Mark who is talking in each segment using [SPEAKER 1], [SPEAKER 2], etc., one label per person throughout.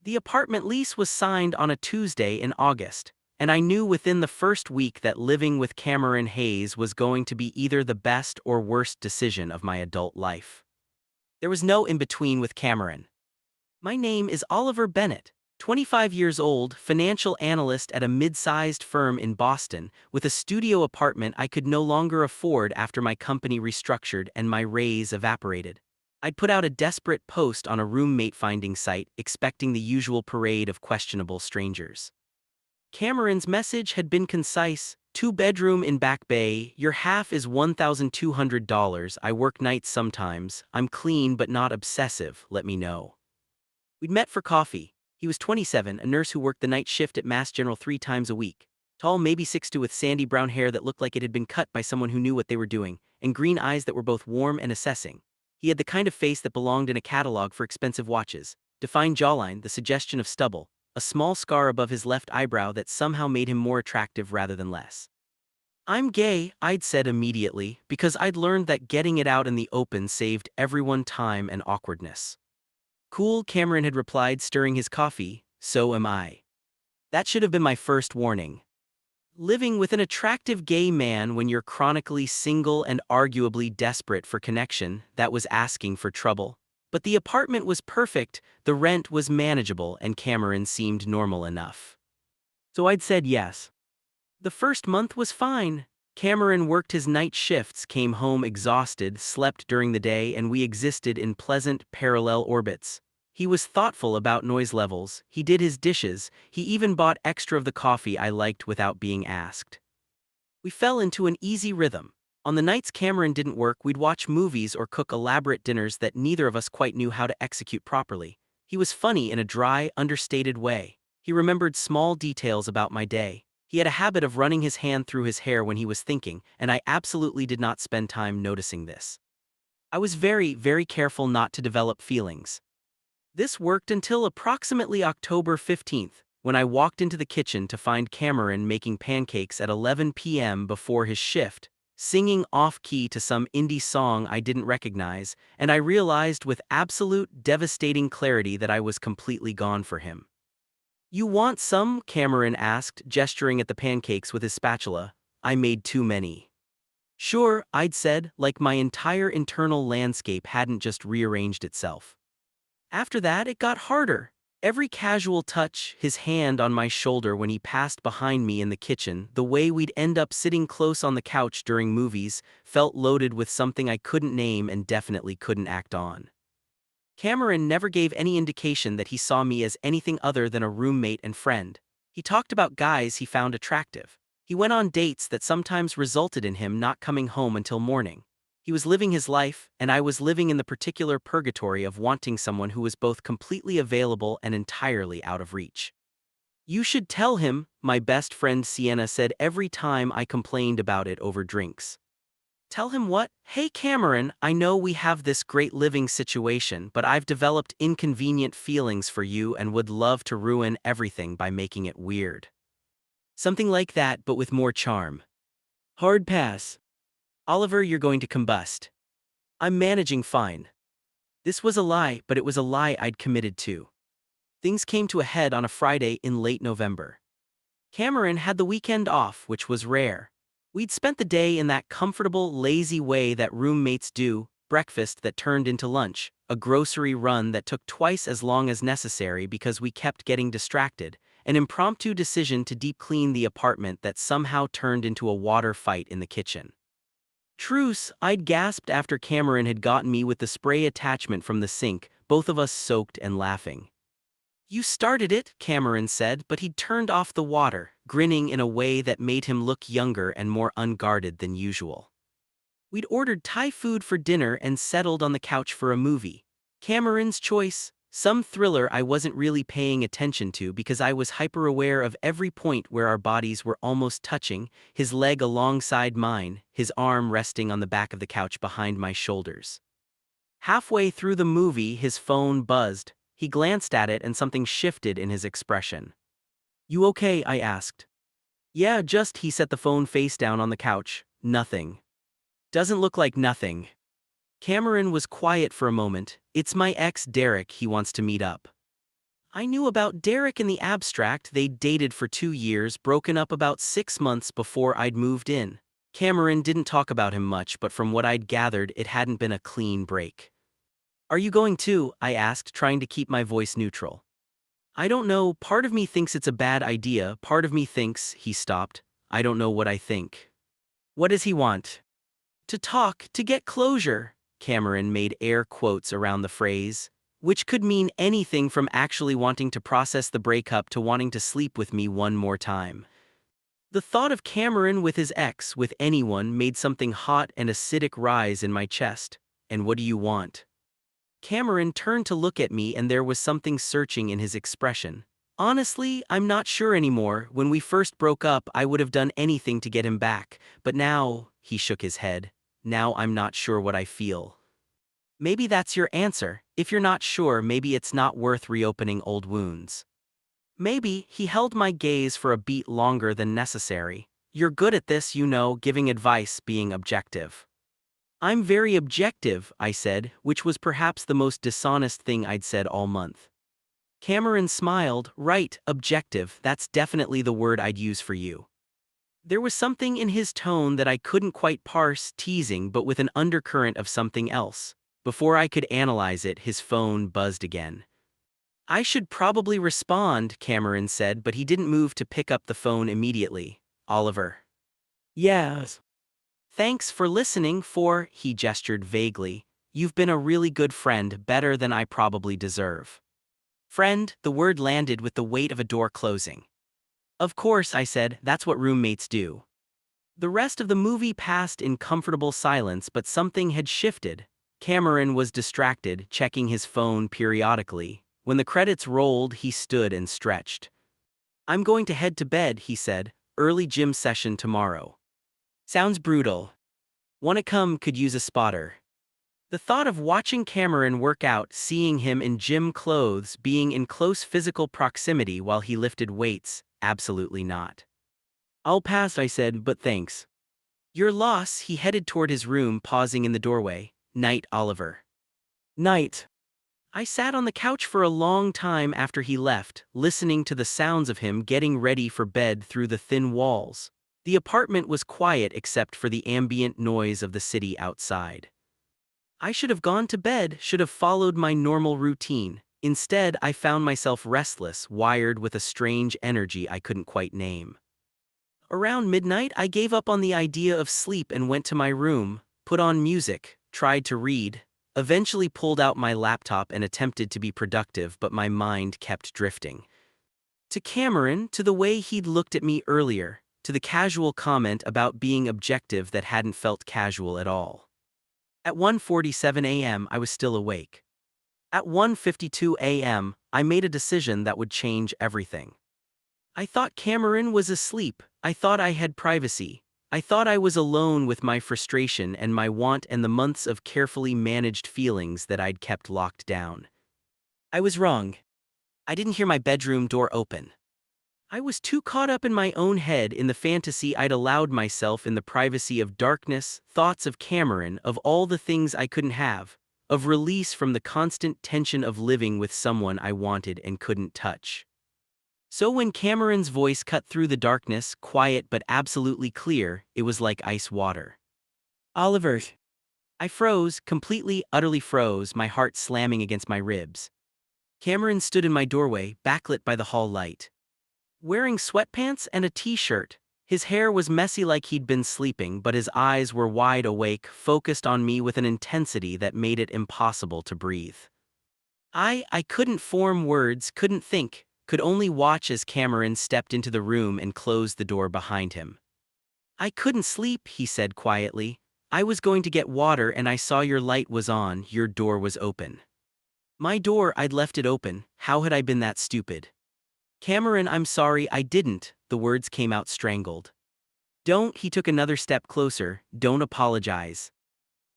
[SPEAKER 1] The apartment lease was signed on a Tuesday in August, and I knew within the first week that living with Cameron Hayes was going to be either the best or worst decision of my adult life. There was no in-between with Cameron. My name is Oliver Bennett, 25 years old, financial analyst at a mid-sized firm in Boston, with a studio apartment I could no longer afford after my company restructured and my raise evaporated. I'd put out a desperate post on a roommate finding site, expecting the usual parade of questionable strangers. Cameron's message had been concise: two-bedroom in Back Bay, your half is $1,200, I work nights sometimes, I'm clean but not obsessive, let me know. We'd met for coffee. He was 27, a nurse who worked the night shift at Mass General 3 times a week. Tall, maybe 6'2", with sandy brown hair that looked like it had been cut by someone who knew what they were doing, and green eyes that were both warm and assessing. He had the kind of face that belonged in a catalog for expensive watches. Defined jawline, the suggestion of stubble, a small scar above his left eyebrow that somehow made him more attractive rather than less. I'm gay, I'd said immediately, because I'd learned that getting it out in the open saved everyone time and awkwardness. Cool, Cameron had replied, stirring his coffee, so am I. That should have been my first warning. Living with an attractive gay man when you're chronically single and arguably desperate for connection, that was asking for trouble. But the apartment was perfect, the rent was manageable, and Cameron seemed normal enough. So I'd said yes. The first month was fine. Cameron worked his night shifts, came home exhausted, slept during the day, and we existed in pleasant, parallel orbits. He was thoughtful about noise levels, he did his dishes, he even bought extra of the coffee I liked without being asked. We fell into an easy rhythm. On the nights Cameron didn't work, we'd watch movies or cook elaborate dinners that neither of us quite knew how to execute properly. He was funny in a dry, understated way. He remembered small details about my day. He had a habit of running his hand through his hair when he was thinking, and I absolutely did not spend time noticing this. I was very, very careful not to develop feelings. This worked until approximately October 15th, when I walked into the kitchen to find Cameron making pancakes at 11 p.m. before his shift, singing off-key to some indie song I didn't recognize, and I realized with absolute, devastating clarity that I was completely gone for him. You want some? Cameron asked, gesturing at the pancakes with his spatula. I made too many. Sure, I'd said, like my entire internal landscape hadn't just rearranged itself. After that, it got harder. Every casual touch, his hand on my shoulder when he passed behind me in the kitchen, the way we'd end up sitting close on the couch during movies, felt loaded with something I couldn't name and definitely couldn't act on. Cameron never gave any indication that he saw me as anything other than a roommate and friend. He talked about guys he found attractive. He went on dates that sometimes resulted in him not coming home until morning. He was living his life, and I was living in the particular purgatory of wanting someone who was both completely available and entirely out of reach. You should tell him, my best friend Sienna said every time I complained about it over drinks. Tell him what? Hey Cameron, I know we have this great living situation, but I've developed inconvenient feelings for you and would love to ruin everything by making it weird. Something like that, but with more charm. Hard pass. Oliver, you're going to combust. I'm managing fine. This was a lie, but it was a lie I'd committed to. Things came to a head on a Friday in late November. Cameron had the weekend off, which was rare. We'd spent the day in that comfortable, lazy way that roommates do, breakfast that turned into lunch, a grocery run that took twice as long as necessary because we kept getting distracted, an impromptu decision to deep clean the apartment that somehow turned into a water fight in the kitchen. Truce, I'd gasped after Cameron had gotten me with the spray attachment from the sink, both of us soaked and laughing. You started it, Cameron said, but he'd turned off the water, grinning in a way that made him look younger and more unguarded than usual. We'd ordered Thai food for dinner and settled on the couch for a movie. Cameron's choice, some thriller I wasn't really paying attention to because I was hyper-aware of every point where our bodies were almost touching, his leg alongside mine, his arm resting on the back of the couch behind my shoulders. Halfway through the movie, his phone buzzed. He glanced at it and something shifted in his expression. You okay? I asked. Yeah, just, he set the phone face down on the couch. Nothing. Doesn't look like nothing. Cameron was quiet for a moment. It's my ex Derek, he wants to meet up. I knew about Derek in the abstract. They'd dated for 2 years, broken up about 6 months before I'd moved in. Cameron didn't talk about him much, but from what I'd gathered, it hadn't been a clean break. Are you going too? I asked, trying to keep my voice neutral. I don't know, part of me thinks it's a bad idea, part of me thinks, he stopped. I don't know what I think. What does he want? To talk, to get closure. Cameron made air quotes around the phrase, which could mean anything from actually wanting to process the breakup to wanting to sleep with me one more time. The thought of Cameron with his ex, with anyone, made something hot and acidic rise in my chest. And what do you want? Cameron turned to look at me, and there was something searching in his expression. Honestly, I'm not sure anymore. When we first broke up, I would have done anything to get him back. But now, he shook his head, now I'm not sure what I feel. Maybe that's your answer. If you're not sure, maybe it's not worth reopening old wounds. Maybe. He held my gaze for a beat longer than necessary. You're good at this, you know, giving advice, being objective. I'm very objective, I said, which was perhaps the most dishonest thing I'd said all month. Cameron smiled. Right, objective, that's definitely the word I'd use for you. There was something in his tone that I couldn't quite parse, teasing but with an undercurrent of something else. Before I could analyze it, his phone buzzed again. I should probably respond, Cameron said, but he didn't move to pick up the phone immediately. Oliver. Yes. Thanks for listening. He gestured vaguely. You've been a really good friend, better than I probably deserve. Friend, the word landed with the weight of a door closing. Of course, I said, that's what roommates do. The rest of the movie passed in comfortable silence, but something had shifted. Cameron was distracted, checking his phone periodically. When the credits rolled, he stood and stretched. I'm going to head to bed, he said. Early gym session tomorrow. Sounds brutal. Wanna come? Could use a spotter. The thought of watching Cameron work out, seeing him in gym clothes, being in close physical proximity while he lifted weights, absolutely not. I'll pass, I said, but thanks. Your loss. He headed toward his room, pausing in the doorway. Night, Oliver. Night. I sat on the couch for a long time after he left, listening to the sounds of him getting ready for bed through the thin walls. The apartment was quiet except for the ambient noise of the city outside. I should have gone to bed, should have followed my normal routine. Instead, I found myself restless, wired with a strange energy I couldn't quite name. Around midnight, I gave up on the idea of sleep and went to my room, put on music, tried to read, eventually pulled out my laptop and attempted to be productive, but my mind kept drifting. To Cameron, to the way he'd looked at me earlier, to the casual comment about being objective that hadn't felt casual at all. At 1:47 a.m., I was still awake. At 1:52 a.m., I made a decision that would change everything. I thought Cameron was asleep. I thought I had privacy. I thought I was alone with my frustration and my want and the months of carefully managed feelings that I'd kept locked down. I was wrong. I didn't hear my bedroom door open. I was too caught up in my own head, in the fantasy I'd allowed myself, in the privacy of darkness, thoughts of Cameron, of all the things I couldn't have, of release from the constant tension of living with someone I wanted and couldn't touch. So when Cameron's voice cut through the darkness, quiet but absolutely clear, it was like ice water. Oliver. I froze, completely, utterly froze, my heart slamming against my ribs. Cameron stood in my doorway, backlit by the hall light. Wearing sweatpants and a t-shirt. His hair was messy like he'd been sleeping, but his eyes were wide awake, focused on me with an intensity that made it impossible to breathe. I couldn't form words, couldn't think, could only watch as Cameron stepped into the room and closed the door behind him. I couldn't sleep, he said quietly. I was going to get water and I saw your light was on, your door was open. My door, I'd left it open. How had I been that stupid? Cameron, I'm sorry, I didn't. The words came out strangled. Don't, he took another step closer, don't apologize.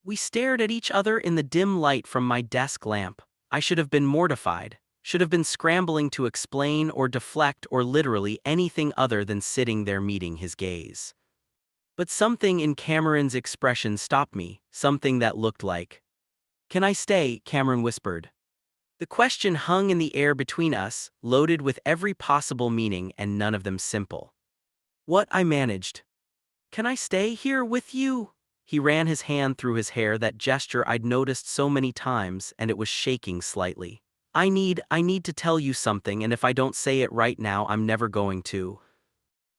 [SPEAKER 1] We stared at each other in the dim light from my desk lamp. I should have been mortified, should have been scrambling to explain or deflect or literally anything other than sitting there meeting his gaze. But something in Cameron's expression stopped me, something that looked like. Can I stay? Cameron whispered. The question hung in the air between us, loaded with every possible meaning and none of them simple. What? I managed. Can I stay here with you? He ran his hand through his hair, that gesture I'd noticed so many times, and it was shaking slightly. I need to tell you something, and if I don't say it right now, I'm never going to.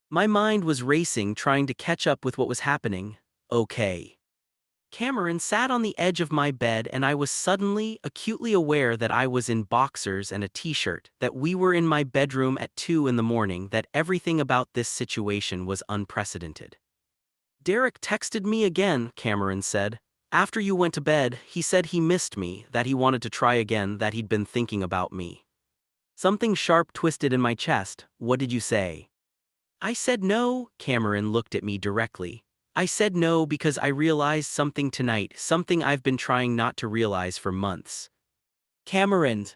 [SPEAKER 1] My mind was racing, trying to catch up with what was happening. Okay. Cameron sat on the edge of my bed, and I was suddenly, acutely aware that I was in boxers and a t-shirt, that we were in my bedroom at 2 in the morning, that everything about this situation was unprecedented. Derek texted me again, Cameron said. After you went to bed, he said he missed me, that he wanted to try again, that he'd been thinking about me. Something sharp twisted in my chest. What did you say? I said no. Cameron looked at me directly. I said no because I realized something tonight, something I've been trying not to realize for months. Cameron,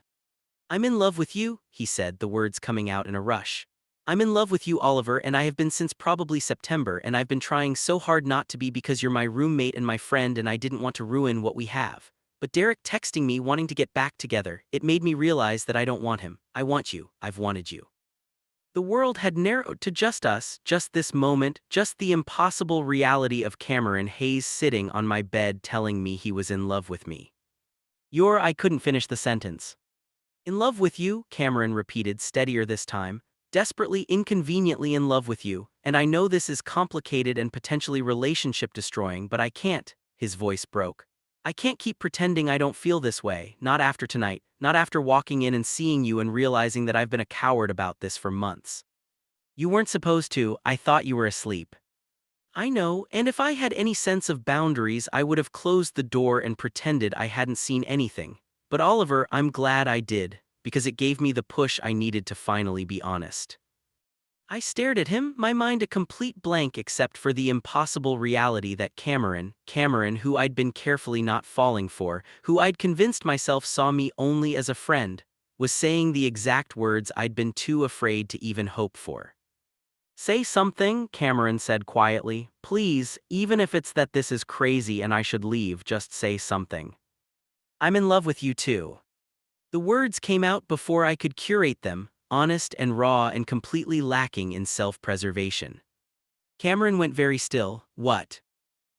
[SPEAKER 1] I'm in love with you, he said, the words coming out in a rush. I'm in love with you, Oliver, and I have been since probably September, and I've been trying so hard not to be because you're my roommate and my friend, and I didn't want to ruin what we have. But Derek texting me wanting to get back together, it made me realize that I don't want him. I want you. I've wanted you. The world had narrowed to just us, just this moment, just the impossible reality of Cameron Hayes sitting on my bed telling me he was in love with me. I couldn't finish the sentence. In love with you, Cameron repeated, steadier this time. Desperately, inconveniently in love with you, and I know this is complicated and potentially relationship destroying, but I can't. His voice broke. I can't keep pretending I don't feel this way, not after tonight, not after walking in and seeing you and realizing that I've been a coward about this for months. You weren't supposed to. I thought you were asleep. I know, and if I had any sense of boundaries, I would have closed the door and pretended I hadn't seen anything. But Oliver, I'm glad I did, because it gave me the push I needed to finally be honest. I stared at him, my mind a complete blank except for the impossible reality that Cameron, who I'd been carefully not falling for, who I'd convinced myself saw me only as a friend, was saying the exact words I'd been too afraid to even hope for. Say something, Cameron said quietly. Please, even if it's that this is crazy and I should leave, just say something. I'm in love with you too. The words came out before I could curate them, honest and raw and completely lacking in self-preservation. Cameron went very still. What?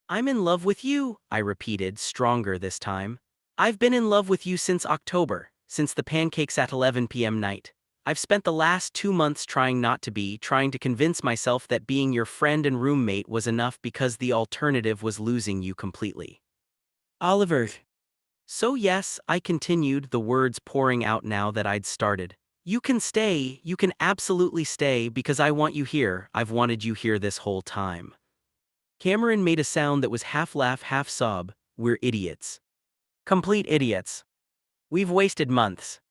[SPEAKER 1] I'm in love with you, I repeated, stronger this time. I've been in love with you since October, since the pancakes at 11 p.m. night. I've spent the last 2 months trying not to be, trying to convince myself that being your friend and roommate was enough because the alternative was losing you completely. Oliver. So yes, I continued, the words pouring out now that I'd started. You can stay, you can absolutely stay, because I want you here. I've wanted you here this whole time. Cameron made a sound that was half laugh, half sob. We're idiots. Complete idiots. We've wasted months.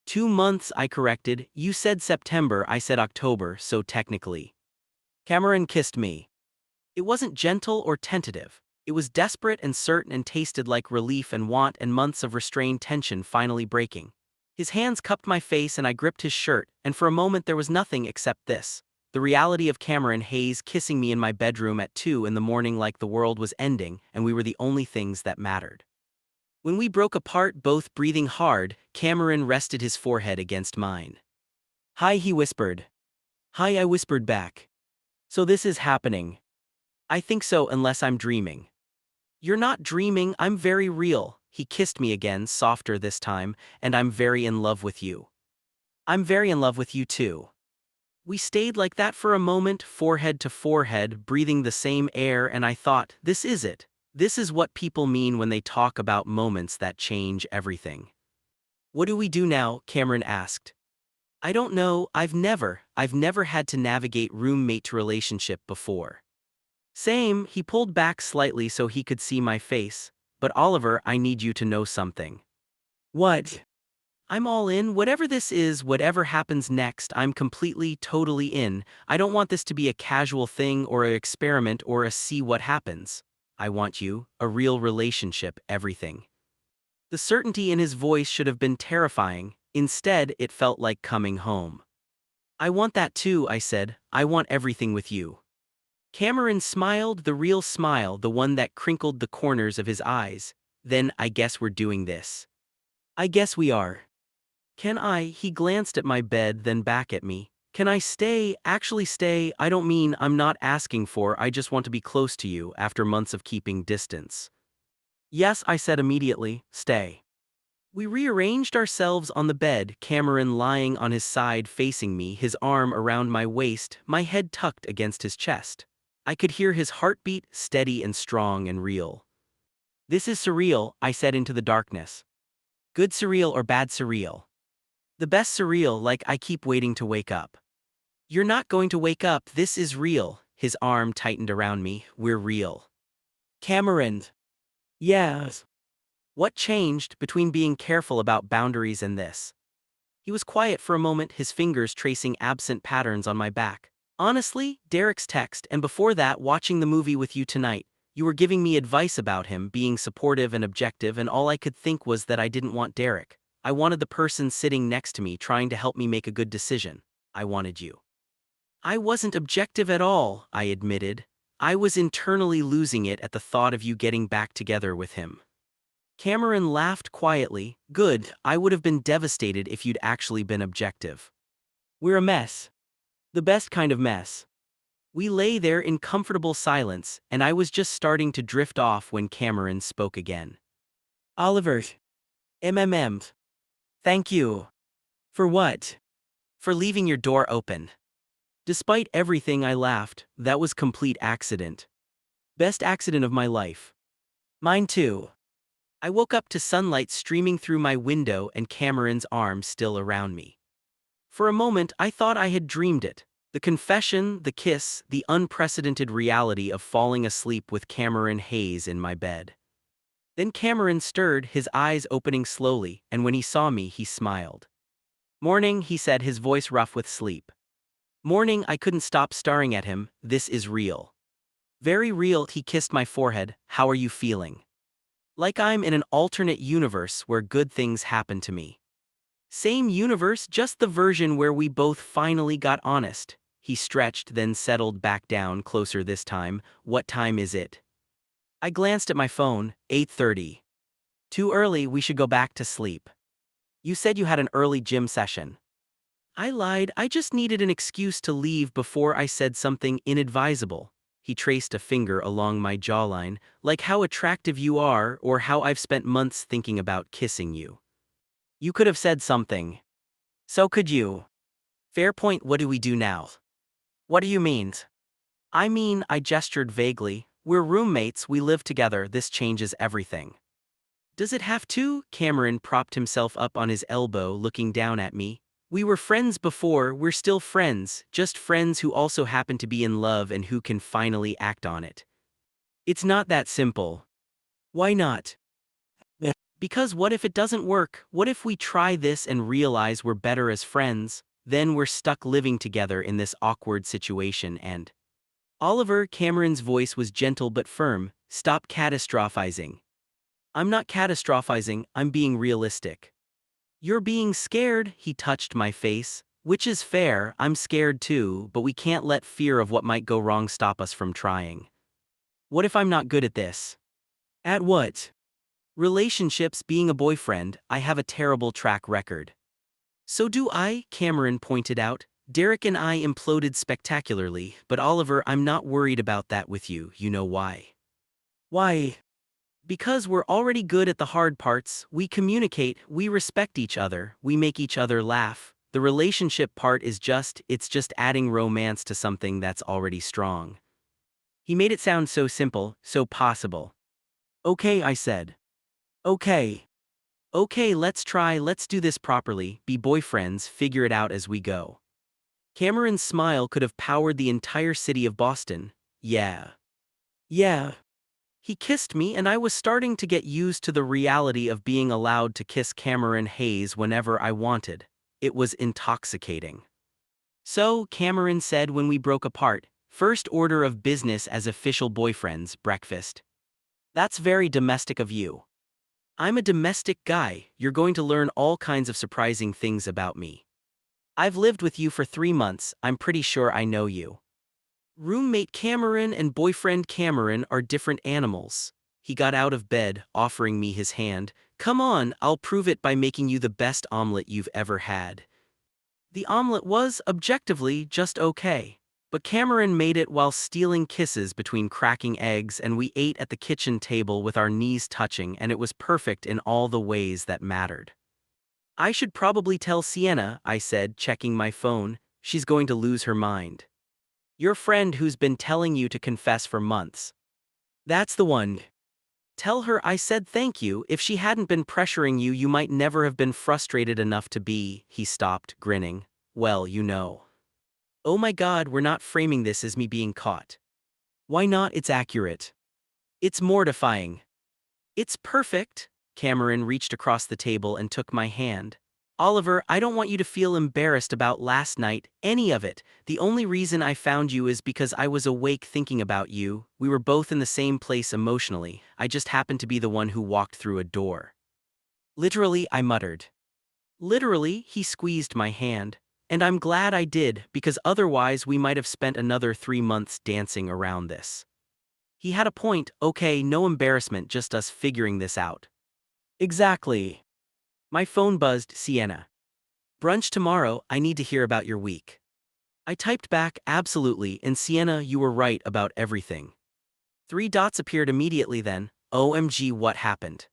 [SPEAKER 1] 2 months, I corrected. You said September, I said October, so technically. Cameron kissed me. It wasn't gentle or tentative. It was desperate and certain and tasted like relief and want and months of restrained tension finally breaking. His hands cupped my face and I gripped his shirt, and for a moment there was nothing except this. The reality of Cameron Hayes kissing me in my bedroom at 2 in the morning, like the world was ending and we were the only things that mattered. When we broke apart, both breathing hard, Cameron rested his forehead against mine. Hi, he whispered. Hi, I whispered back. So this is happening. I think so, unless I'm dreaming. You're not dreaming, I'm very real. He kissed me again, softer this time, and I'm very in love with you. I'm very in love with you too. We stayed like that for a moment, forehead to forehead, breathing the same air, and I thought, this is it. This is what people mean when they talk about moments that change everything. What do we do now? Cameron asked. I don't know, I've never had to navigate roommate relationship before. Same, he pulled back slightly so he could see my face. But Oliver, I need you to know something. What? I'm all in, whatever this is, whatever happens next, I'm completely, totally in. I don't want this to be a casual thing or an experiment or a see what happens. I want you, a real relationship, everything. The certainty in his voice should have been terrifying. Instead, it felt like coming home. I want that too, I said. I want everything with you. Cameron smiled, the real smile, the one that crinkled the corners of his eyes. Then, I guess we're doing this. I guess we are. Can I? He glanced at my bed, then back at me. Can I stay? Actually stay? I don't mean I'm not asking for, I just want to be close to you after months of keeping distance. Yes, I said immediately, stay. We rearranged ourselves on the bed, Cameron lying on his side facing me, his arm around my waist, my head tucked against his chest. I could hear his heartbeat, steady and strong and real. This is surreal, I said into the darkness. Good surreal or bad surreal? The best surreal, like I keep waiting to wake up. You're not going to wake up, this is real. His arm tightened around me, we're real. Cameron. Yes. What changed between being careful about boundaries and this? He was quiet for a moment, his fingers tracing absent patterns on my back. Honestly, Derek's text, and before that, watching the movie with you tonight. You were giving me advice about him, being supportive and objective, and all I could think was that I didn't want Derek. I wanted the person sitting next to me trying to help me make a good decision. I wanted you. I wasn't objective at all, I admitted. I was internally losing it at the thought of you getting back together with him. Cameron laughed quietly. Good, I would have been devastated if you'd actually been objective. We're a mess. The best kind of mess. We lay there in comfortable silence, and I was just starting to drift off when Cameron spoke again. Oliver. MMM. Thank you. For what? For leaving your door open. Despite everything, I laughed. That was complete accident. Best accident of my life. Mine too. I woke up to sunlight streaming through my window and Cameron's arm still around me. For a moment, I thought I had dreamed it. The confession, the kiss, the unprecedented reality of falling asleep with Cameron Hayes in my bed. Then Cameron stirred, his eyes opening slowly, and when he saw me, he smiled. Morning, he said, his voice rough with sleep. Morning, I couldn't stop staring at him. This is real. Very real, he kissed my forehead. How are you feeling? Like I'm in an alternate universe where good things happen to me. Same universe, just the version where we both finally got honest. He stretched, then settled back down, closer this time. What time is it? I glanced at my phone. 8:30. Too early, we should go back to sleep. You said you had an early gym session. I lied, I just needed an excuse to leave before I said something inadvisable. He traced a finger along my jawline, like how attractive you are or how I've spent months thinking about kissing you. You could have said something. So could you. Fair point, what do we do now? What do you mean? I mean, I gestured vaguely. We're roommates, we live together, this changes everything. Does it have to? Cameron propped himself up on his elbow, looking down at me. We were friends before, we're still friends, just friends who also happen to be in love and who can finally act on it. It's not that simple. Why not? Because what if it doesn't work? What if we try this and realize we're better as friends? Then we're stuck living together in this awkward situation and… Oliver, Cameron's voice was gentle but firm, stop catastrophizing. I'm not catastrophizing, I'm being realistic. You're being scared, he touched my face, which is fair, I'm scared too, but we can't let fear of what might go wrong stop us from trying. What if I'm not good at this? At what? Relationships, being a boyfriend, I have a terrible track record. So do I, Cameron pointed out. Derek and I imploded spectacularly, but Oliver, I'm not worried about that with you, you know why? Why? Because we're already good at the hard parts, we communicate, we respect each other, we make each other laugh. The relationship part is it's just adding romance to something that's already strong. He made it sound so simple, so possible. Okay, I said. Okay. Okay, let's try, let's do this properly, be boyfriends, figure it out as we go. Cameron's smile could have powered the entire city of Boston. Yeah. Yeah. He kissed me and I was starting to get used to the reality of being allowed to kiss Cameron Hayes whenever I wanted. It was intoxicating. So, Cameron said when we broke apart, first order of business as official boyfriends, breakfast. That's very domestic of you. I'm a domestic guy, you're going to learn all kinds of surprising things about me. I've lived with you for 3 months, I'm pretty sure I know you. Roommate Cameron and boyfriend Cameron are different animals. He got out of bed, offering me his hand. Come on, I'll prove it by making you the best omelet you've ever had. The omelet was, objectively, just okay. But Cameron made it while stealing kisses between cracking eggs, and we ate at the kitchen table with our knees touching, and it was perfect in all the ways that mattered. I should probably tell Sienna, I said, checking my phone. She's going to lose her mind. Your friend who's been telling you to confess for months. That's the one. Tell her I said thank you. If she hadn't been pressuring you, you might never have been frustrated enough to be. He stopped, grinning. Well, you know. Oh my God, we're not framing this as me being caught. Why not? It's accurate. It's mortifying. It's perfect. Cameron reached across the table and took my hand. Oliver, I don't want you to feel embarrassed about last night, any of it. The only reason I found you is because I was awake thinking about you. We were both in the same place emotionally. I just happened to be the one who walked through a door. Literally, I muttered. Literally, he squeezed my hand. And I'm glad I did, because otherwise we might have spent another 3 months dancing around this. He had a point. Okay, no embarrassment, just us figuring this out. Exactly. My phone buzzed. Sienna. Brunch tomorrow, I need to hear about your week. I typed back, absolutely, and Sienna, you were right about everything. 3 dots appeared immediately then. OMG, what happened?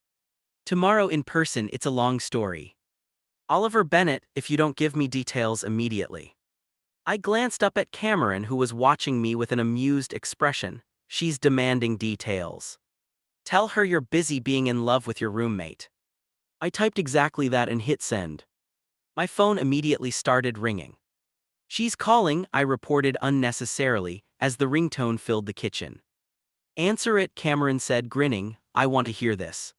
[SPEAKER 1] Tomorrow in person, it's a long story. Oliver Bennett, if you don't give me details immediately. I glanced up at Cameron, who was watching me with an amused expression. She's demanding details. Tell her you're busy being in love with your roommate. I typed exactly that and hit send. My phone immediately started ringing. She's calling, I reported unnecessarily, as the ringtone filled the kitchen. Answer it, Cameron said, grinning. I want to hear this.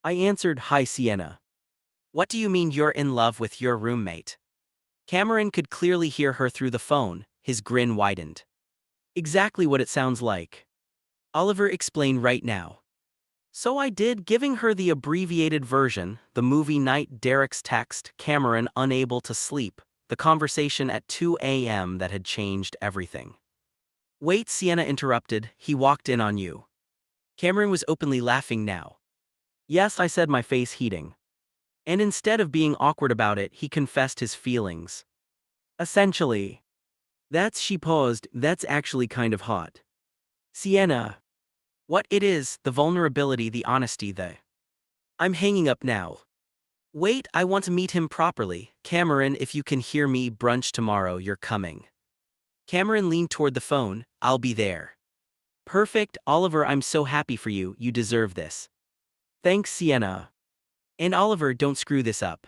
[SPEAKER 1] I answered, hi Sienna. What do you mean you're in love with your roommate? Cameron could clearly hear her through the phone. His grin widened. Exactly what it sounds like. Oliver, explain right now. So I did, giving her the abbreviated version, the movie night, Derek's text, Cameron unable to sleep, the conversation at 2 a.m. that had changed everything. Wait, Sienna interrupted, he walked in on you. Cameron was openly laughing now. Yes, I said, my face heating. And instead of being awkward about it, he confessed his feelings. Essentially. She paused, that's actually kind of hot. Sienna. What it is, the vulnerability, the honesty, I'm hanging up now. Wait, I want to meet him properly. Cameron, if you can hear me, brunch tomorrow, you're coming. Cameron leaned toward the phone, I'll be there. Perfect, Oliver, I'm so happy for you, you deserve this. Thanks, Sienna. And Oliver, don't screw this up.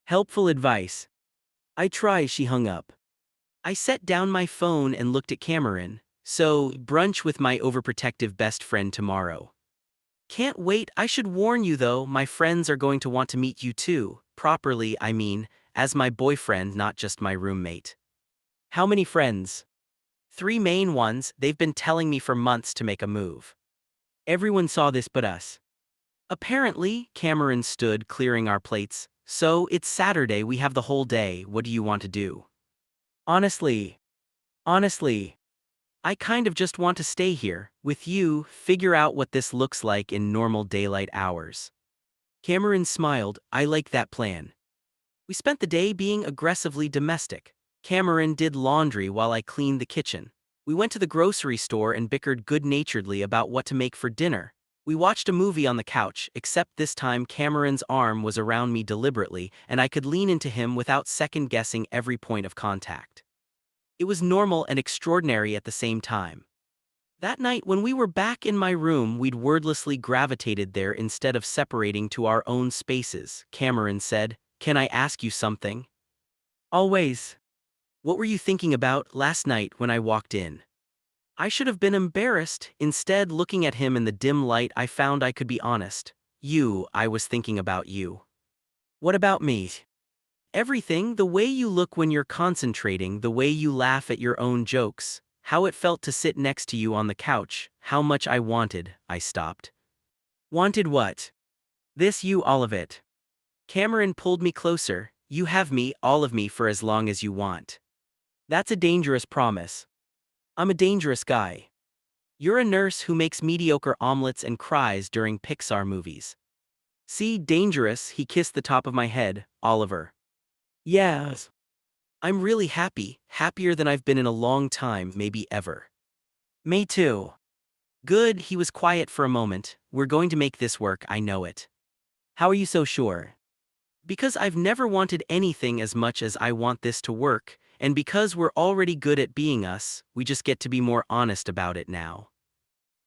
[SPEAKER 1] Helpful advice. I try, she hung up. I set down my phone and looked at Cameron. So, brunch with my overprotective best friend tomorrow. Can't wait. I should warn you though, my friends are going to want to meet you too. Properly, I mean, as my boyfriend, not just my roommate. How many friends? 3 main ones. They've been telling me for months to make a move. Everyone saw this but us. Apparently, Cameron stood, clearing our plates. So, it's Saturday, we have the whole day, what do you want to do? Honestly, I kind of just want to stay here, with you, figure out what this looks like in normal daylight hours. Cameron smiled, I like that plan. We spent the day being aggressively domestic. Cameron did laundry while I cleaned the kitchen. We went to the grocery store and bickered good-naturedly about what to make for dinner. We watched a movie on the couch, except this time Cameron's arm was around me deliberately, and I could lean into him without second-guessing every point of contact. It was normal and extraordinary at the same time. That night, when we were back in my room, we'd wordlessly gravitated there instead of separating to our own spaces. Cameron said, Can I ask you something? Always. What were you thinking about last night when I walked in? I should have been embarrassed. Instead, looking at him in the dim light, I found I could be honest. I was thinking about you. What about me? Everything, the way you look when you're concentrating, the way you laugh at your own jokes, how it felt to sit next to you on the couch, how much I wanted. I stopped. Wanted what? This, you, all of it. Cameron pulled me closer. You have me, all of me, for as long as you want. That's a dangerous promise. I'm a dangerous guy. You're a nurse who makes mediocre omelets and cries during Pixar movies. See, dangerous, he kissed the top of my head, Oliver. Yes. I'm really happy, happier than I've been in a long time, maybe ever. Me too. Good, he was quiet for a moment. We're going to make this work, I know it. How are you so sure? Because I've never wanted anything as much as I want this to work, and because we're already good at being us, we just get to be more honest about it now.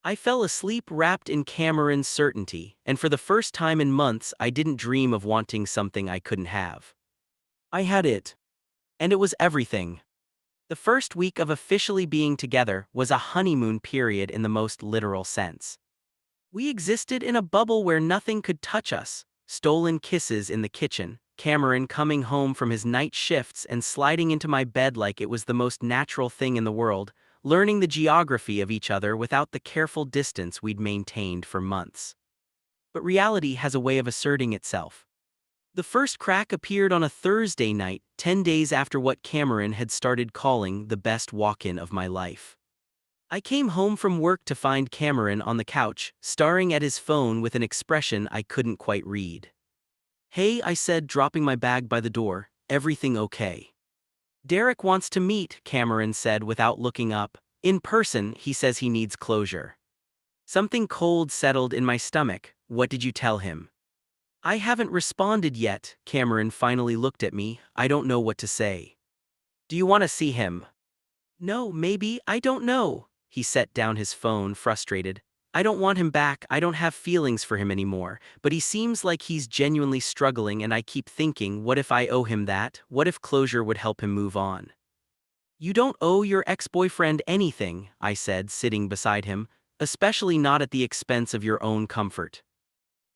[SPEAKER 1] I fell asleep wrapped in Cameron's certainty, and for the first time in months I didn't dream of wanting something I couldn't have. I had it. And it was everything. The first week of officially being together was a honeymoon period in the most literal sense. We existed in a bubble where nothing could touch us. Stolen kisses in the kitchen, Cameron coming home from his night shifts and sliding into my bed like it was the most natural thing in the world, learning the geography of each other without the careful distance we'd maintained for months. But reality has a way of asserting itself. The first crack appeared on a Thursday night, 10 days after what Cameron had started calling the best walk-in of my life. I came home from work to find Cameron on the couch, staring at his phone with an expression I couldn't quite read. Hey, I said, dropping my bag by the door, everything okay? Derek wants to meet, Cameron said without looking up. In person, he says he needs closure. Something cold settled in my stomach. What did you tell him? I haven't responded yet, Cameron finally looked at me. I don't know what to say. Do you want to see him? No, maybe, I don't know. He set down his phone, frustrated. I don't want him back, I don't have feelings for him anymore, but he seems like he's genuinely struggling and I keep thinking, what if I owe him that? What if closure would help him move on? You don't owe your ex-boyfriend anything, I said, sitting beside him, especially not at the expense of your own comfort.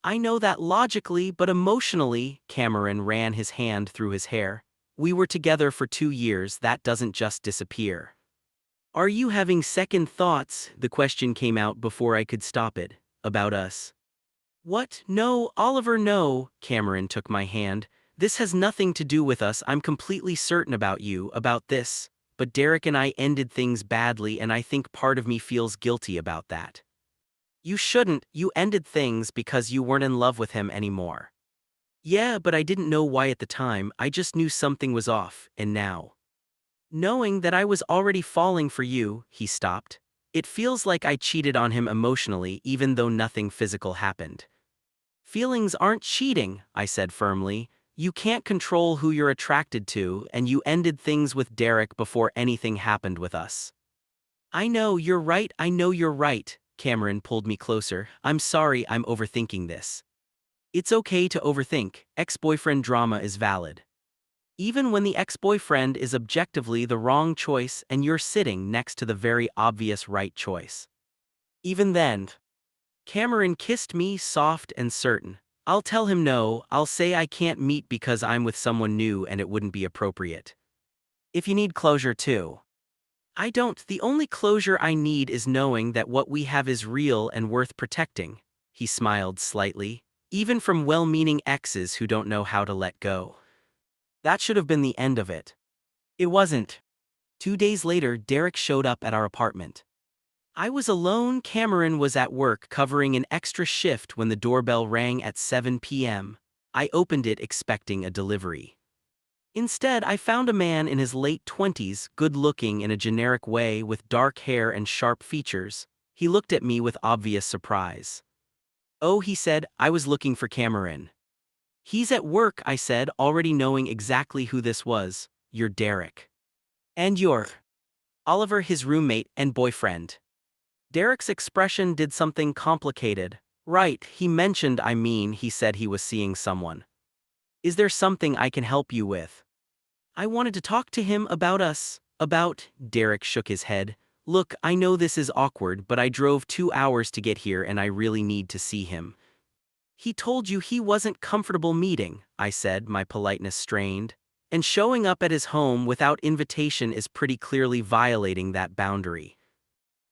[SPEAKER 1] I know that logically, but emotionally, Cameron ran his hand through his hair. We were together for 2 years, that doesn't just disappear. Are you having second thoughts? The question came out before I could stop it. About us. What? No, Oliver, no. Cameron took my hand. This has nothing to do with us. I'm completely certain about you, about this. But Derek and I ended things badly and I think part of me feels guilty about that. You shouldn't, you ended things because you weren't in love with him anymore. Yeah, but I didn't know why at the time, I just knew something was off, and now. Knowing that I was already falling for you, he stopped. It feels like I cheated on him emotionally even though nothing physical happened. Feelings aren't cheating, I said firmly. You can't control who you're attracted to, and you ended things with Derek before anything happened with us. I know you're right, I know you're right. Cameron pulled me closer. I'm sorry, I'm overthinking this. It's okay to overthink. Ex-boyfriend drama is valid. Even when the ex-boyfriend is objectively the wrong choice and you're sitting next to the very obvious right choice. Even then, Cameron kissed me soft and certain. I'll tell him no, I'll say I can't meet because I'm with someone new and it wouldn't be appropriate. If you need closure too. I don't. The only closure I need is knowing that what we have is real and worth protecting. He smiled slightly. Even from well-meaning exes who don't know how to let go. That should have been the end of it. It wasn't. 2 days later, Derek showed up at our apartment. I was alone. Cameron was at work covering an extra shift when the doorbell rang at 7 p.m. I opened it expecting a delivery. Instead, I found a man in his late 20s, good-looking in a generic way with dark hair and sharp features. He looked at me with obvious surprise. Oh, he said, I was looking for Cameron. He's at work, I said, already knowing exactly who this was. You're Derek. And you're Oliver, his roommate and boyfriend. Derek's expression did something complicated. Right, he mentioned, he said he was seeing someone. Is there something I can help you with? I wanted to talk to him about us. Derek shook his head. Look, I know this is awkward, but I drove 2 hours to get here and I really need to see him. He told you he wasn't comfortable meeting, I said, my politeness strained. And showing up at his home without invitation is pretty clearly violating that boundary.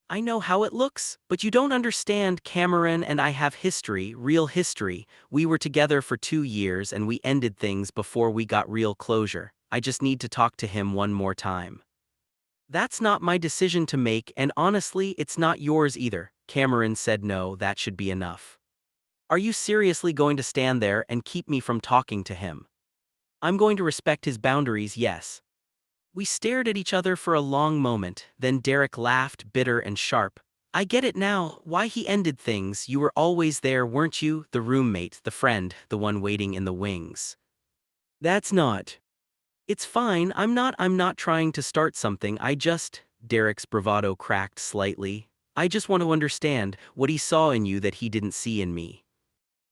[SPEAKER 1] I know how it looks, but you don't understand. Cameron and I have history, real history. We were together for 2 years and we ended things before we got real closure. I just need to talk to him one more time. That's not my decision to make, and honestly, it's not yours either. Cameron said no, that should be enough. Are you seriously going to stand there and keep me from talking to him? I'm going to respect his boundaries, yes. We stared at each other for a long moment, then Derek laughed, bitter and sharp. I get it now, why he ended things. You were always there, weren't you? The roommate, the friend, the one waiting in the wings. That's not. It's fine, I'm not trying to start something, Derek's bravado cracked slightly. I just want to understand what he saw in you that he didn't see in me.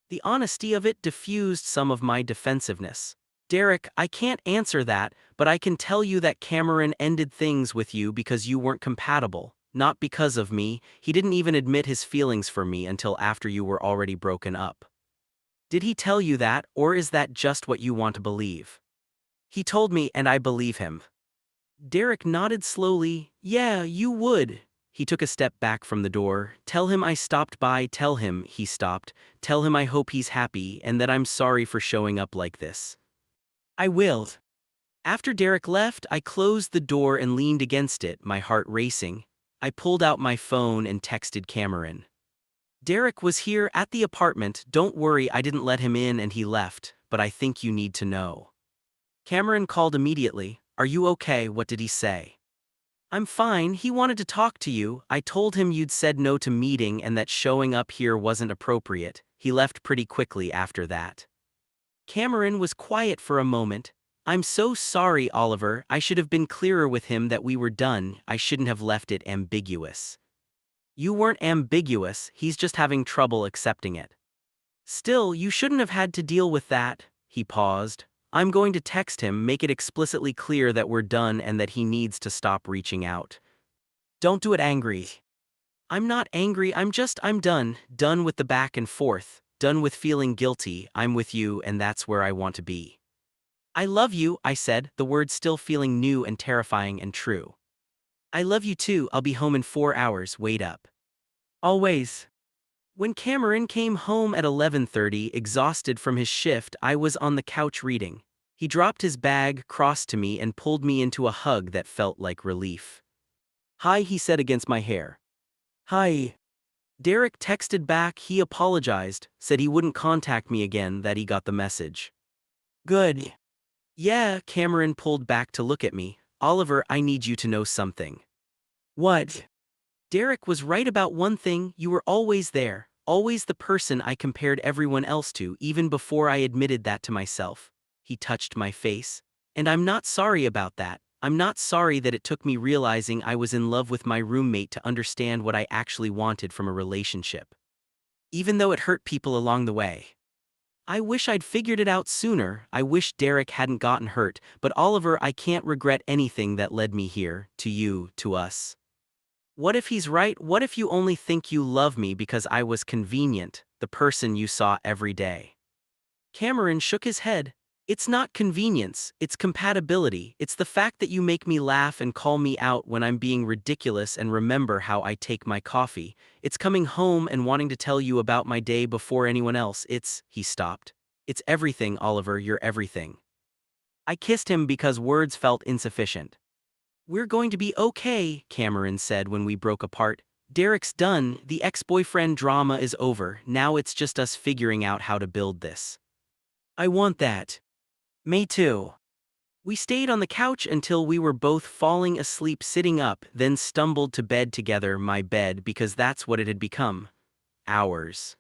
[SPEAKER 1] The honesty of it diffused some of my defensiveness. Derek, I can't answer that, but I can tell you that Cameron ended things with you because you weren't compatible, not because of me. He didn't even admit his feelings for me until after you were already broken up. Did he tell you that, or is that just what you want to believe? He told me, and I believe him. Derek nodded slowly. Yeah, you would. He took a step back from the door. Tell him I stopped by, tell him, he stopped. Tell him I hope he's happy and that I'm sorry for showing up like this. I will. After Derek left, I closed the door and leaned against it, my heart racing. I pulled out my phone and texted Cameron. Derek was here at the apartment, don't worry, I didn't let him in and he left, but I think you need to know. Cameron called immediately. Are you okay? What did he say? I'm fine, he wanted to talk to you. I told him you'd said no to meeting and that showing up here wasn't appropriate. He left pretty quickly after that. Cameron was quiet for a moment. I'm so sorry, Oliver. I should have been clearer with him that we were done. I shouldn't have left it ambiguous. You weren't ambiguous, he's just having trouble accepting it. Still, you shouldn't have had to deal with that. He paused. I'm going to text him, make it explicitly clear that we're done and that he needs to stop reaching out. Don't do it angry. I'm not angry, I'm done. Done with the back and forth. Done with feeling guilty. I'm with you and that's where I want to be. I love you, I said, the words still feeling new and terrifying and true. I love you too, I'll be home in 4 hours, wait up. Always. When Cameron came home at 11:30, exhausted from his shift, I was on the couch reading. He dropped his bag, crossed to me, and pulled me into a hug that felt like relief. Hi, he said against my hair. Hi. Derek texted back, he apologized, said he wouldn't contact me again, that he got the message. Good. Yeah, Cameron pulled back to look at me. Oliver, I need you to know something. What? Derek was right about one thing, you were always there, always the person I compared everyone else to, even before I admitted that to myself. He touched my face. And I'm not sorry about that. I'm not sorry that it took me realizing I was in love with my roommate to understand what I actually wanted from a relationship. Even though it hurt people along the way. I wish I'd figured it out sooner. I wish Derek hadn't gotten hurt, but Oliver, I can't regret anything that led me here, to you, to us. What if he's right? What if you only think you love me because I was convenient, the person you saw every day? Cameron shook his head. It's not convenience, it's compatibility. It's the fact that you make me laugh and call me out when I'm being ridiculous and remember how I take my coffee. It's coming home and wanting to tell you about my day before anyone else. He stopped. It's everything, Oliver, you're everything. I kissed him because words felt insufficient. We're going to be okay, Cameron said when we broke apart. Derek's done, the ex-boyfriend drama is over, now it's just us figuring out how to build this. I want that. Me too. We stayed on the couch until we were both falling asleep sitting up, then stumbled to bed together, my bed, because that's what it had become. Ours.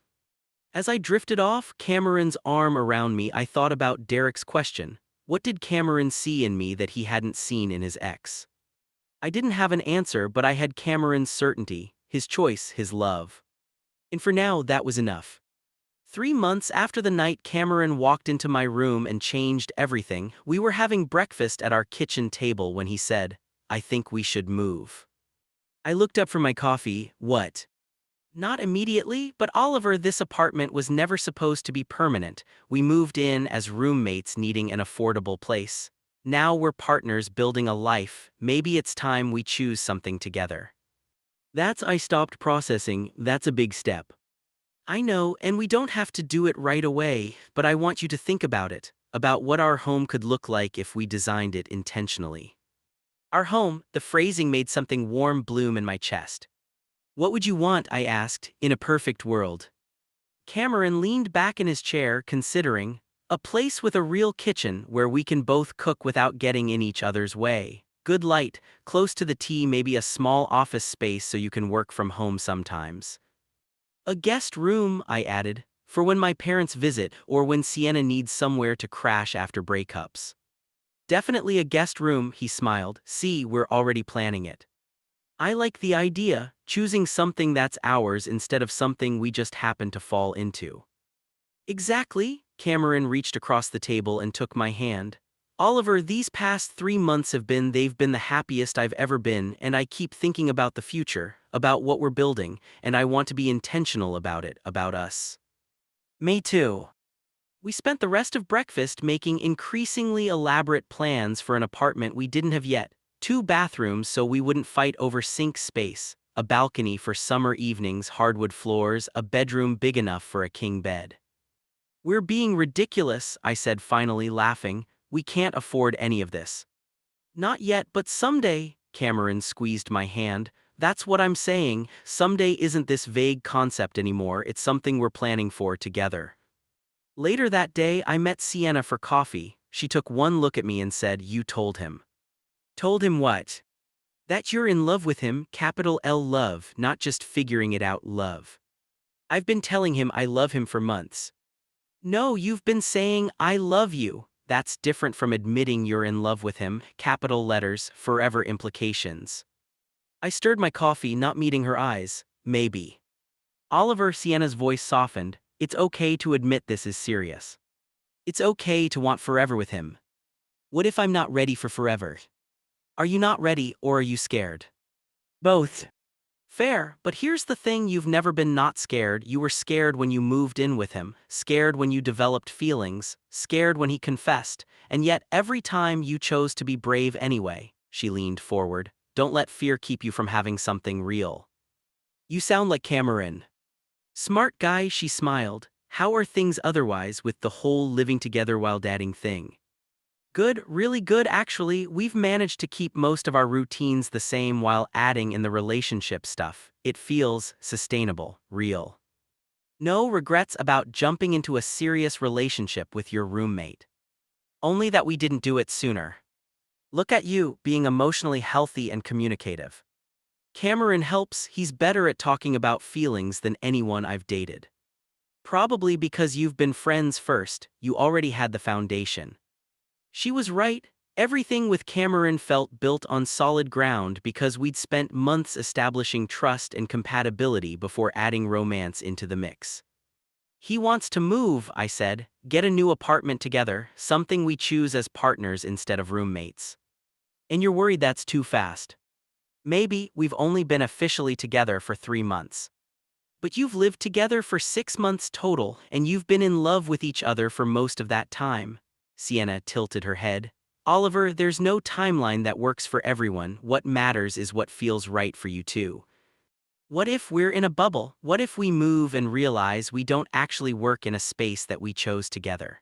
[SPEAKER 1] As I drifted off, Cameron's arm around me, I thought about Derek's question. What did Cameron see in me that he hadn't seen in his ex? I didn't have an answer, but I had Cameron's certainty, his choice, his love. And for now, that was enough. 3 months after the night Cameron walked into my room and changed everything, we were having breakfast at our kitchen table when he said, I think we should move. I looked up from my coffee. What? Not immediately, but Oliver, this apartment was never supposed to be permanent. We moved in as roommates needing an affordable place. Now we're partners building a life, maybe it's time we choose something together. I stopped processing, that's a big step. I know, and we don't have to do it right away, but I want you to think about it, about what our home could look like if we designed it intentionally. Our home, the phrasing made something warm bloom in my chest. What would you want, I asked, in a perfect world? Cameron leaned back in his chair, considering. A place with a real kitchen where we can both cook without getting in each other's way. Good light, close to the tea, maybe a small office space so you can work from home sometimes. A guest room, I added, for when my parents visit or when Sienna needs somewhere to crash after breakups. Definitely a guest room, he smiled. See, we're already planning it. I like the idea, choosing something that's ours instead of something we just happen to fall into. Exactly, Cameron reached across the table and took my hand. Oliver, these past 3 months they've been the happiest I've ever been, and I keep thinking about the future, about what we're building, and I want to be intentional about it, about us. Me too. We spent the rest of breakfast making increasingly elaborate plans for an apartment we didn't have yet. 2 bathrooms so we wouldn't fight over sink space, a balcony for summer evenings, hardwood floors, a bedroom big enough for a king bed. We're being ridiculous, I said finally, laughing. We can't afford any of this. Not yet, but someday, Cameron squeezed my hand. That's what I'm saying. Someday isn't this vague concept anymore, it's something we're planning for together. Later that day, I met Sienna for coffee. She took one look at me and said, "You told him." Told him what? That you're in love with him, capital L love, not just figuring it out love. I've been telling him I love him for months. No, you've been saying, "I love you." That's different from admitting you're in love with him, capital letters, forever implications. I stirred my coffee, not meeting her eyes. Maybe. Oliver, Sienna's voice softened. It's okay to admit this is serious. It's okay to want forever with him. What if I'm not ready for forever? Are you not ready, or are you scared? Both. Fair, but here's the thing, you've never been not scared. You were scared when you moved in with him, scared when you developed feelings, scared when he confessed, and yet every time you chose to be brave anyway. She leaned forward. Don't let fear keep you from having something real. You sound like Cameron. Smart guy, she smiled. How are things otherwise with the whole living together while dating thing? Good, really good actually. We've managed to keep most of our routines the same while adding in the relationship stuff. It feels sustainable, real. No regrets about jumping into a serious relationship with your roommate. Only that we didn't do it sooner. Look at you, being emotionally healthy and communicative. Cameron helps, he's better at talking about feelings than anyone I've dated. Probably because you've been friends first, you already had the foundation. She was right. Everything with Cameron felt built on solid ground because we'd spent months establishing trust and compatibility before adding romance into the mix. He wants to move, I said, get a new apartment together, something we choose as partners instead of roommates. And you're worried that's too fast. Maybe. We've only been officially together for 3 months. But you've lived together for 6 months total, and you've been in love with each other for most of that time. Sienna tilted her head. Oliver, there's no timeline that works for everyone. What matters is what feels right for you too. What if we're in a bubble? What if we move and realize we don't actually work in a space that we chose together?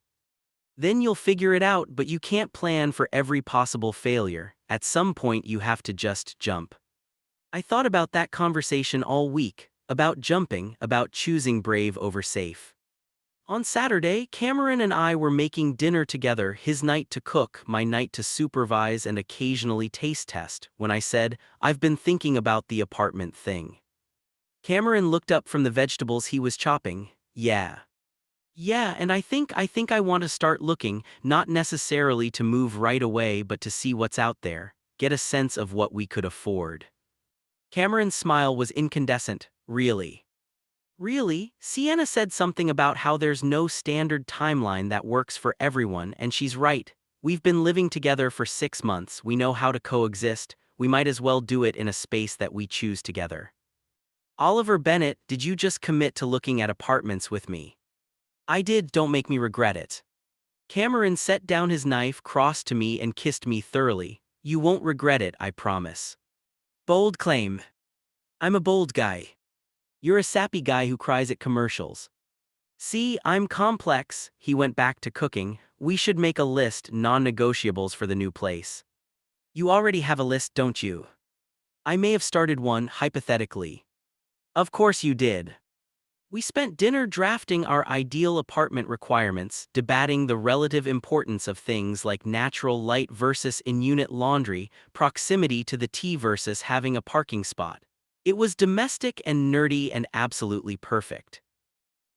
[SPEAKER 1] Then you'll figure it out, but you can't plan for every possible failure. At some point you have to just jump. I thought about that conversation all week, about jumping, about choosing brave over safe. On Saturday, Cameron and I were making dinner together, his night to cook, my night to supervise and occasionally taste test, when I said, I've been thinking about the apartment thing. Cameron looked up from the vegetables he was chopping. Yeah, and I think I want to start looking, not necessarily to move right away but to see what's out there, get a sense of what we could afford. Cameron's smile was incandescent. Really? Really? Sienna said something about how there's no standard timeline that works for everyone, and she's right. We've been living together for 6 months, we know how to coexist, we might as well do it in a space that we choose together. Oliver Bennett, did you just commit to looking at apartments with me? I did, don't make me regret it. Cameron set down his knife, crossed to me and kissed me thoroughly. You won't regret it, I promise. Bold claim. I'm a bold guy. You're a sappy guy who cries at commercials. See, I'm complex. He went back to cooking. We should make a list, non-negotiables for the new place. You already have a list, don't you? I may have started one, hypothetically. Of course you did. We spent dinner drafting our ideal apartment requirements, debating the relative importance of things like natural light versus in-unit laundry, proximity to the T versus having a parking spot. It was domestic and nerdy and absolutely perfect.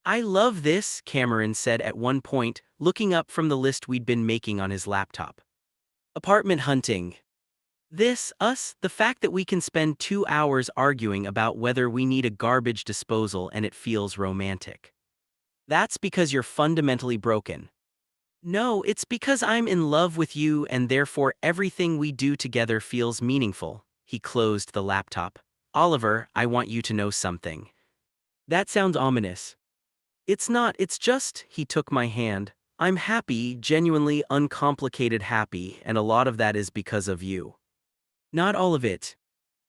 [SPEAKER 1] I love this, Cameron said at one point, looking up from the list we'd been making on his laptop. Apartment hunting. The fact that we can spend 2 hours arguing about whether we need a garbage disposal and it feels romantic. That's because you're fundamentally broken. No, it's because I'm in love with you and therefore everything we do together feels meaningful. He closed the laptop. Oliver, I want you to know something. That sounds ominous. It's not, it's just, he took my hand. I'm happy, genuinely uncomplicated happy, and a lot of that is because of you. Not all of it.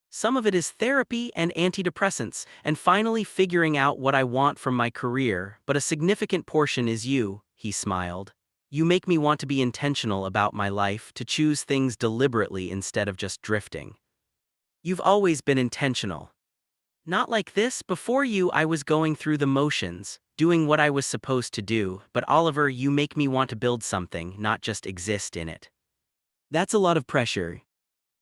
[SPEAKER 1] Some of it is therapy and antidepressants, and finally figuring out what I want from my career, but a significant portion is you, he smiled. You make me want to be intentional about my life, to choose things deliberately instead of just drifting. You've always been intentional. Not like this, before you I was going through the motions, doing what I was supposed to do, but Oliver, you make me want to build something, not just exist in it. That's a lot of pressure.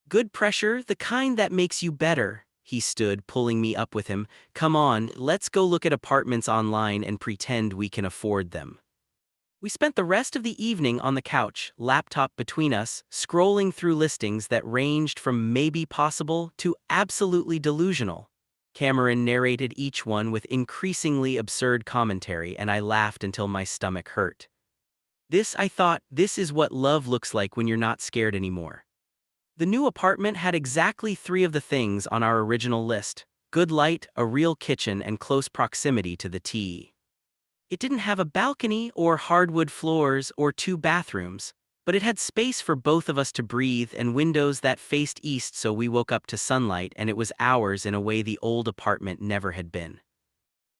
[SPEAKER 1] Good pressure, the kind that makes you better. He stood, pulling me up with him. Come on, let's go look at apartments online and pretend we can afford them. We spent the rest of the evening on the couch, laptop between us, scrolling through listings that ranged from maybe possible to absolutely delusional. Cameron narrated each one with increasingly absurd commentary, and I laughed until my stomach hurt. I thought, this is what love looks like when you're not scared anymore. The new apartment had exactly 3 of the things on our original list: good light, a real kitchen, and close proximity to the T. It didn't have a balcony or hardwood floors or 2 bathrooms, but it had space for both of us to breathe and windows that faced east so we woke up to sunlight and it was ours in a way the old apartment never had been.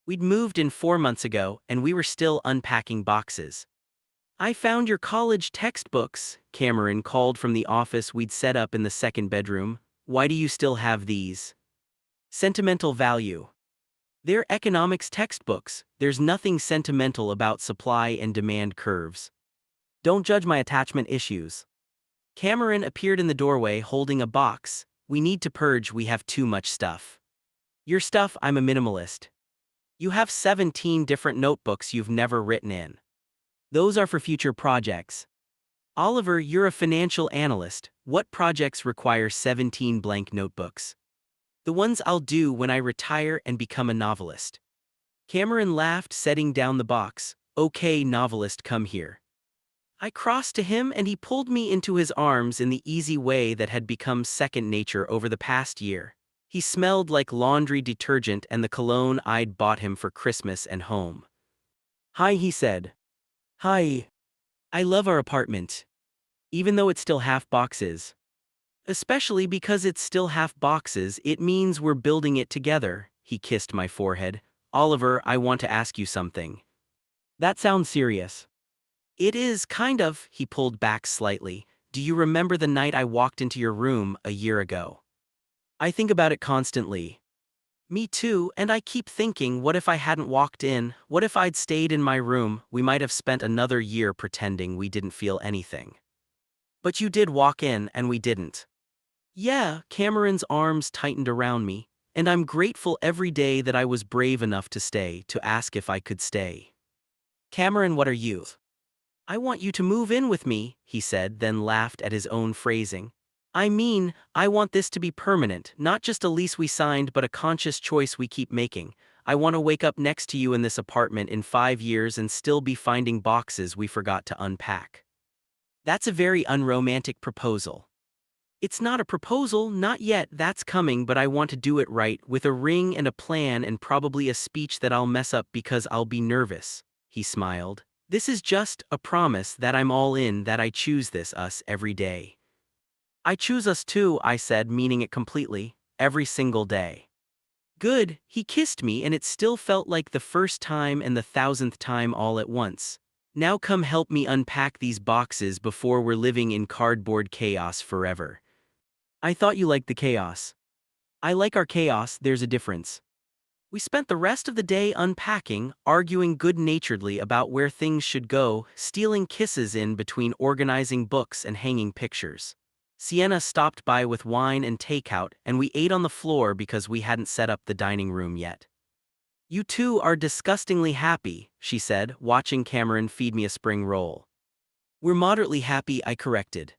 [SPEAKER 1] We'd moved in 4 months ago and we were still unpacking boxes. I found your college textbooks, Cameron called from the office we'd set up in the second bedroom. Why do you still have these? Sentimental value. They're economics textbooks. There's nothing sentimental about supply and demand curves. Don't judge my attachment issues. Cameron appeared in the doorway holding a box. We need to purge, we have too much stuff. Your stuff, I'm a minimalist. You have 17 different notebooks you've never written in. Those are for future projects. Oliver, you're a financial analyst. What projects require 17 blank notebooks? The ones I'll do when I retire and become a novelist. Cameron laughed, setting down the box. Okay, novelist, come here. I crossed to him and he pulled me into his arms in the easy way that had become second nature over the past year. He smelled like laundry detergent and the cologne I'd bought him for Christmas and home. Hi, he said. Hi. I love our apartment. Even though it's still half boxes. Especially because it's still half boxes, it means we're building it together. He kissed my forehead. Oliver, I want to ask you something. That sounds serious. It is, kind of, he pulled back slightly. Do you remember the night I walked into your room a year ago? I think about it constantly. Me too, and I keep thinking, what if I hadn't walked in? What if I'd stayed in my room? We might have spent another year pretending we didn't feel anything. But you did walk in, and we didn't. Yeah, Cameron's arms tightened around me, and I'm grateful every day that I was brave enough to stay, to ask if I could stay. Cameron, what are you? I want you to move in with me, he said, then laughed at his own phrasing. I mean, I want this to be permanent, not just a lease we signed but a conscious choice we keep making. I want to wake up next to you in this apartment in 5 years and still be finding boxes we forgot to unpack. That's a very unromantic proposal. It's not a proposal, not yet, that's coming, but I want to do it right, with a ring and a plan and probably a speech that I'll mess up because I'll be nervous. He smiled. This is just a promise that I'm all in, that I choose us every day. I choose us too, I said, meaning it completely, every single day. Good, he kissed me and it still felt like the first time and the 1000th time all at once. Now come help me unpack these boxes before we're living in cardboard chaos forever. I thought you liked the chaos. I like our chaos, there's a difference. We spent the rest of the day unpacking, arguing good-naturedly about where things should go, stealing kisses in between organizing books and hanging pictures. Sienna stopped by with wine and takeout, and we ate on the floor because we hadn't set up the dining room yet. "You two are disgustingly happy," she said, watching Cameron feed me a spring roll. "We're moderately happy," I corrected.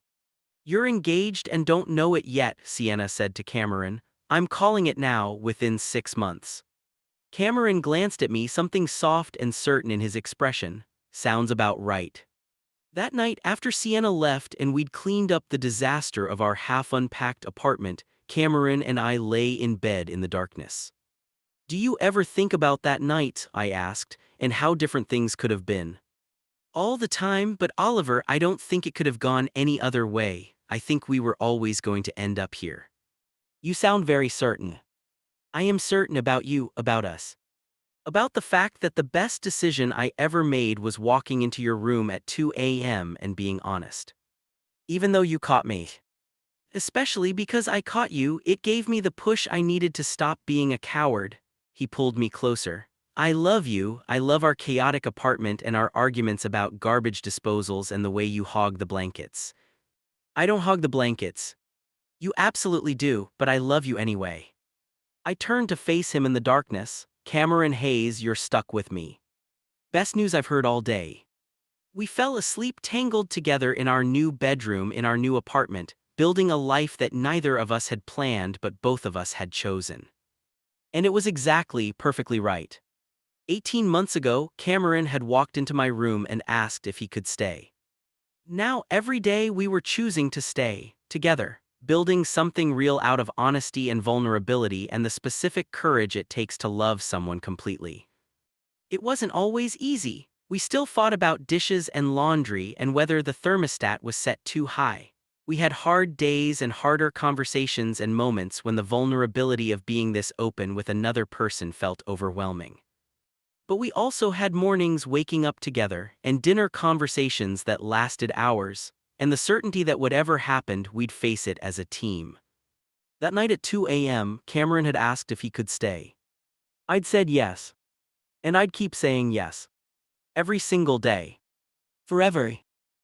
[SPEAKER 1] "You're engaged and don't know it yet," Sienna said to Cameron. "I'm calling it now, within 6 months." Cameron glanced at me, something soft and certain in his expression. "Sounds about right." That night, after Sienna left and we'd cleaned up the disaster of our half-unpacked apartment, Cameron and I lay in bed in the darkness. "Do you ever think about that night," I asked, "and how different things could have been?" "All the time, but Oliver, I don't think it could have gone any other way. I think we were always going to end up here." "You sound very certain." "I am certain about you, about us. About the fact that the best decision I ever made was walking into your room at 2 a.m. and being honest. Even though you caught me. Especially because I caught you, it gave me the push I needed to stop being a coward." He pulled me closer. "I love you. I love our chaotic apartment and our arguments about garbage disposals and the way you hog the blankets." "I don't hog the blankets." "You absolutely do, but I love you anyway." I turned to face him in the darkness. "Cameron Hayes, you're stuck with me. Best news I've heard all day." We fell asleep tangled together in our new bedroom in our new apartment, building a life that neither of us had planned but both of us had chosen. And it was exactly perfectly right. 18 months ago, Cameron had walked into my room and asked if he could stay. Now every day we were choosing to stay, together, building something real out of honesty and vulnerability and the specific courage it takes to love someone completely. It wasn't always easy. We still fought about dishes and laundry and whether the thermostat was set too high. We had hard days and harder conversations and moments when the vulnerability of being this open with another person felt overwhelming. But we also had mornings waking up together and dinner conversations that lasted hours, and the certainty that whatever happened, we'd face it as a team. That night at 2 a.m., Cameron had asked if he could stay. I'd said yes. And I'd keep saying yes. Every single day. Forever.